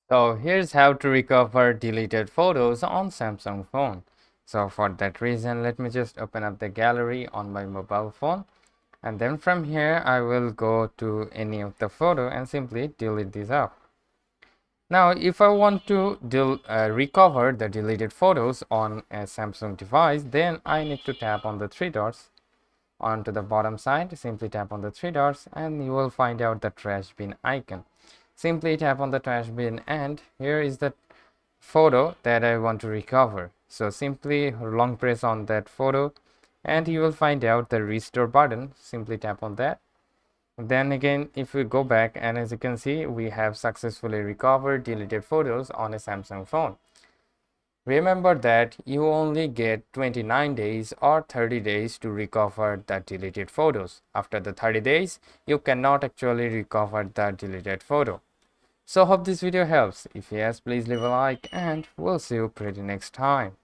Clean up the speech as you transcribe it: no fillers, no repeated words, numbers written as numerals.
So here's how to recover deleted photos on Samsung phone. So for that reason, let me just open up the gallery on my mobile phone, and then from here I will go to any of the photo and simply delete these up. Now if I want to recover the deleted photos on a Samsung device, then I need to tap on the three dots onto the bottom side. Simply tap on the three dots and you will find out the trash bin icon. Simply tap on the trash bin, and here is the photo that I want to recover. So simply long press on that photo and you will find out the restore button. Simply tap on that. Then again, if we go back, and as you can see, we have successfully recovered deleted photos on a Samsung phone. Remember that you only get 29 days or 30 days to recover the deleted photos. After the 30 days, you cannot actually recover the deleted photo. So hope this video helps. If yes, please leave a like and we'll see you pretty next time.